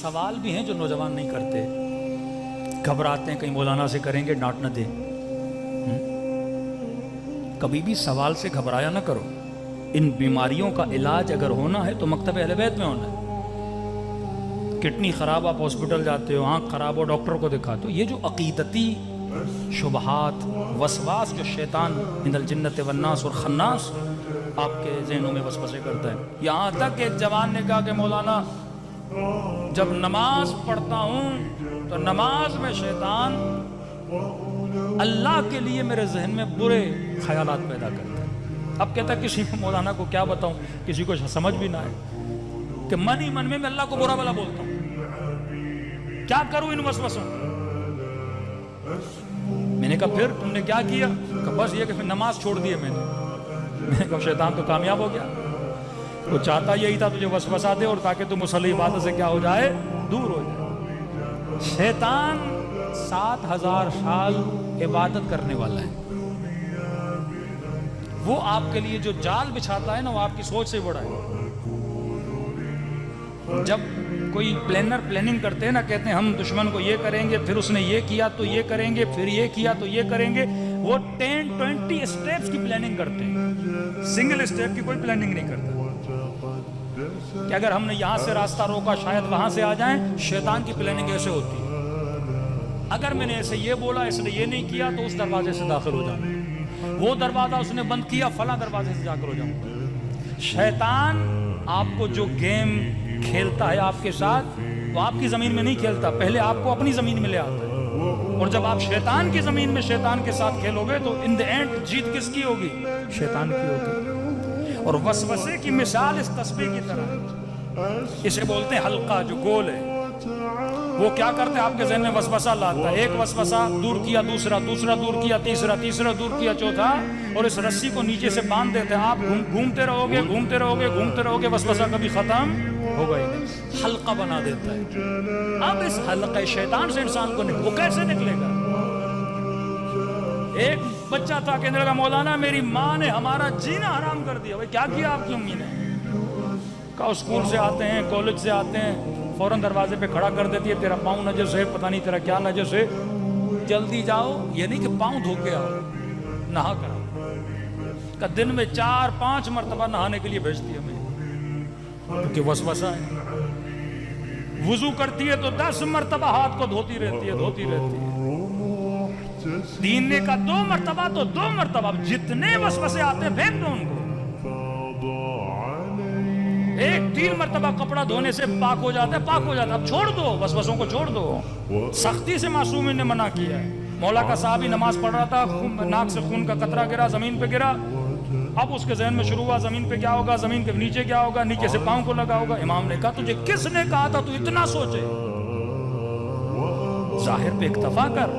سوال بھی ہیں جو نوجوان نہیں کرتے، گھبراتے ہیں کہیں مولانا سے کریں گے ڈانٹ نہ دیں۔ کبھی بھی سوال سے گھبرایا نہ کرو۔ ان بیماریوں کا علاج اگر ہونا ہے تو مکتب اہل بیت میں ہونا ہے۔ کڈنی خراب آپ ہاسپٹل جاتے ہو، آنکھ خراب ہو ڈاکٹر کو دکھاتے ہو۔ یہ جو عقیدتی شبہات وسواس جو شیطان من الجنت والناس اور خناس آپ کے ذہنوں میں وسوسے کرتا ہے، یہاں تک کہ ایک جوان نے کہا کہ مولانا جب نماز پڑھتا ہوں تو نماز میں شیطان اللہ کے لیے میرے ذہن میں برے خیالات پیدا کرتا ہے۔ اب کہتا ہے کسی کو مولانا کو کیا بتاؤں، کسی کو سمجھ بھی نہ آئے کہ من ہی من میں اللہ کو برا بلا بولتا ہوں، کیا کروں ان وسوسوں۔ میں نے کہا پھر تم نے کیا کیا؟ کہ بس یہ کہ پھر نماز چھوڑ دی ہے میں نے کہا شیطان تو کامیاب ہو گیا، وہ چاہتا یہی تھا تجھے وسوسہ دے اور تاکہ تم مصلی عبادت سے کیا ہو جائے، دور ہو جائے۔ شیطان 7000 سال عبادت کرنے والا ہے، وہ آپ کے لیے جو جال بچھاتا ہے نا وہ آپ کی سوچ سے بڑا ہے۔ جب کوئی پلاننگ کرتے ہیں نا، کہتے ہیں ہم دشمن کو یہ کریں گے، پھر اس نے یہ کیا تو یہ کریں گے، پھر یہ کیا تو یہ کریں گے، وہ 10-20 اسٹیپس کی پلاننگ کرتے ہیں، سنگل اسٹیپ کی کوئی پلاننگ نہیں کرتا کہ اگر ہم نے یہاں سے راستہ روکا شاید وہاں سے آ جائیں۔ شیطان کی پلاننگ ایسے ہوتی ہے، اگر میں نے ایسے یہ بولا اس نے یہ نہیں کیا تو اس دروازے سے داخل ہو جاؤں، وہ دروازہ اس نے بند کیا فلاں دروازے سے داخل ہو جاؤں۔ شیطان آپ کو جو گیم کھیلتا ہے آپ کے ساتھ، وہ آپ کی زمین میں نہیں کھیلتا، پہلے آپ کو اپنی زمین میں لے آتا ہے، اور جب آپ شیطان کی زمین میں شیطان کے ساتھ کھیلو گے تو ان دی اینڈ جیت کس کی ہوگی؟ شیطان کی ہوگی۔ اور وسوسے کی مثال اس تسبیح کی طرح، اسے بولتے ہیں حلقہ جو گول ہے، وہ کیا کرتے ہیں آپ کے ذہن میں وسوسہ لاتا ہے، ایک وسوسہ دور کیا، دوسرا دور کیا، تیسرا دور کیا، چوتھا، اور اس رسی کو نیچے سے باندھ دیتے ہیں۔ آپ گھومتے رہو گے، وسوسہ کبھی ختم ہوگا ہی نہیں، حلقہ بنا دیتا ہے۔ اب اس حلقہ شیطان سے انسان کو وہ کیسے نکلے گا؟ ایک بچہ تھا کہنے لگا مولانا میری ماں نے ہمارا جینا حرام کر دیا۔ بھائی کیا کیا آپ کی امی نے؟ کہا اسکول سے آتے ہیں، کالج سے آتے ہیں، فوراً دروازے پہ کھڑا کر دیتی ہے، تیرا پاؤں نجس ہے، پتہ نہیں تیرا کیا نجس ہے، جلدی جاؤ۔ یہ نہیں کہ پاؤں دھو کے آؤ، نہا کر آؤ۔ کہ دن میں 4-5 مرتبہ نہانے کے لیے بھیجتی ہے ہمیں، کیونکہ وسوسہ ہے۔ وضو کرتی ہے تو 10 مرتبہ ہاتھ کو دھوتی رہتی ہے۔ دینے کا 2 مرتبہ تو 2 مرتبہ، جتنے وسوسے آتے ہیں پھینک دو ان کو۔ 1-3 مرتبہ کپڑا دھونے سے پاک ہو جاتا ہے، اب چھوڑ دو، وسوسوں کو چھوڑ دو۔ سختی سے معصومین نے منع کیا ہے۔ مولا کا صحابی نماز پڑھ رہا تھا، ناک سے خون کا قطرہ گرا، زمین پہ گرا، اب اس کے ذہن میں شروع ہوا زمین پہ کیا ہوگا، زمین کے نیچے کیا ہوگا، نیچے سے پاؤں کو لگا ہوگا۔ امام نے کہا تجھے کس نے کہا تھا تو اتنا سوچے؟ ظاہر پہ اکتفا کر،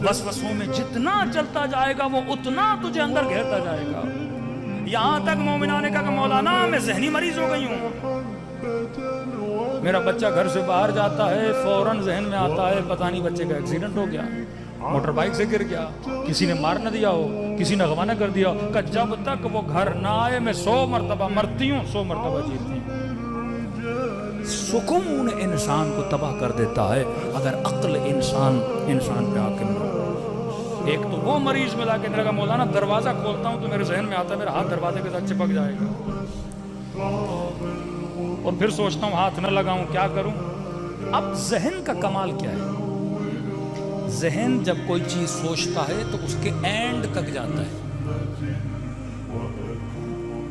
وسوسوں میں جتنا چلتا جائے گا وہ اتنا تجھے اندر گھیرتا جائے گا۔ یہاں تک مومنہ نے کہا کہ مولانا میں ذہنی مریض ہو گئی ہوں، میرا بچہ گھر سے باہر جاتا ہے فوراً ذہن میں آتا ہے پتہ نہیں بچے کا ایکسیڈنٹ ہو گیا، موٹر بائک سے گر گیا، کسی نے مار نہ دیا ہو، کسی نے اغوا نہ کر دیا ہو، کہ جب تک وہ گھر نہ آئے میں 100 مرتبہ مرتی ہوں، 100 مرتبہ جیتی ہوں۔ سکون انسان کو تباہ کر دیتا ہے اگر عقل انسان پہ حاکم ہو۔ ایک تو وہ مریض ملا کے لگا مولانا دروازہ کھولتا ہوں تو میرے ذہن میں آتا ہے میرا ہاتھ دروازے کے ساتھ چپک جائے گا، اور پھر سوچتا ہوں ہاتھ نہ لگاؤں، کیا کروں؟ اب ذہن کا کمال کیا ہے؟ ذہن جب کوئی چیز سوچتا ہے تو اس کے اینڈ تک جاتا ہے۔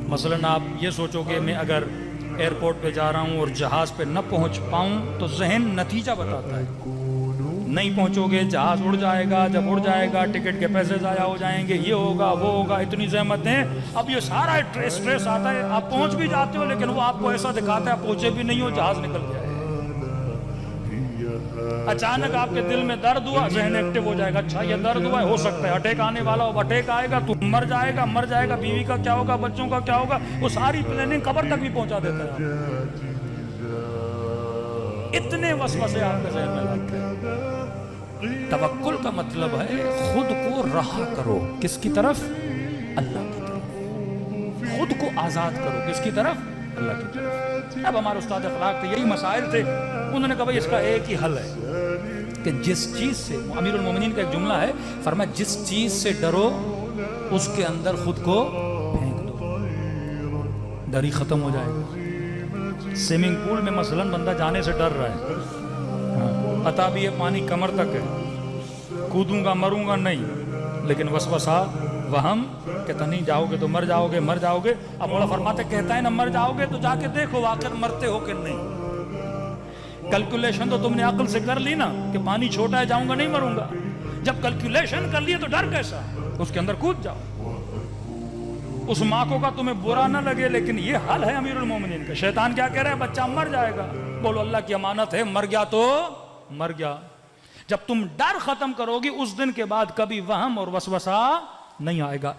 مثلاً آپ یہ سوچو کہ میں اگر ایئرپورٹ پہ جا رہا ہوں اور جہاز پہ نہ پہنچ پاؤں تو ذہن نتیجہ بتاتا ہے، نہیں پہنچو گے جہاز اڑ جائے گا، جب اڑ جائے گا ٹکٹ کے پیسے ضائع ہو جائیں گے، یہ ہوگا وہ ہوگا، اتنی زحمتیں۔ اب یہ سارا اسٹریس آتا ہے، آپ پہنچ بھی جاتے ہو لیکن وہ آپ کو ایسا دکھاتا ہے آپ پہنچے بھی نہیں ہو، جہاز نکل گیا ہے۔ اچانک آپ کے دل میں درد ہوا، ذہن ایکٹیو ہو جائے گا، اچھا یہ درد ہوا ہے، ہو سکتا ہے اٹیک آنے والا ہو، اٹیک آئے گا تو مر جائے گا، بیوی کا کیا ہوگا، بچوں کا کیا ہوگا، وہ ساری پلاننگ قبر تک بھی پہنچا دیتا ہے۔ اتنے وسوسے آپ کے ذہن میں لگتے ہیں۔ توکل کا مطلب ہے خود کو رہا کرو، کس کی طرف؟ اللہ کی طرف۔ خود کو آزاد کرو، کس کی طرف؟ اللہ کی طرف۔ اب ہمارے استاد اخلاق تھے، یہی مسائل تھے، انہوں نے کہا بھائی اس کا ایک ہی حل ہے کہ جس چیز سے، امیر المومنین کا ایک جملہ ہے، فرمایا جس چیز سے ڈرو اس کے اندر خود کو پھینک دو، ڈر ہی ختم ہو جائے گا۔ سوئمنگ پول میں مثلا بندہ جانے سے ڈر رہا ہے، عطا بھی یہ پانی کمر تک ہے، کودوں گا مروں گا نہیں، لیکن وسوسہ وہم کہتا نہیں جاؤ گے تو مر جاؤ گے، مر جاؤ گے۔ اب مولا فرماتے کہتا ہے نا مر جاؤ گے تو جا کے دیکھو آخر مرتے ہو کہ نہیں۔ کیلکولیشن تو تم نے عقل سے کر لی نا کہ پانی چھوٹا ہے جاؤں گا نہیں مروں گا، جب کیلکولیشن کر لیے تو ڈر کیسا، اس کے اندر کود جاؤ۔ اس ماں کو کا تمہیں برا نہ لگے، لیکن یہ حل ہے امیر المومنین کا۔ شیطان کیا کہہ رہا ہے؟ بچہ مر جائے گا، بولو اللہ کی امانت ہے، مر گیا تو مر گیا۔ جب تم ڈر ختم کرو گی اس دن کے بعد کبھی وہم اور وسوسہ نہیں آئے گا۔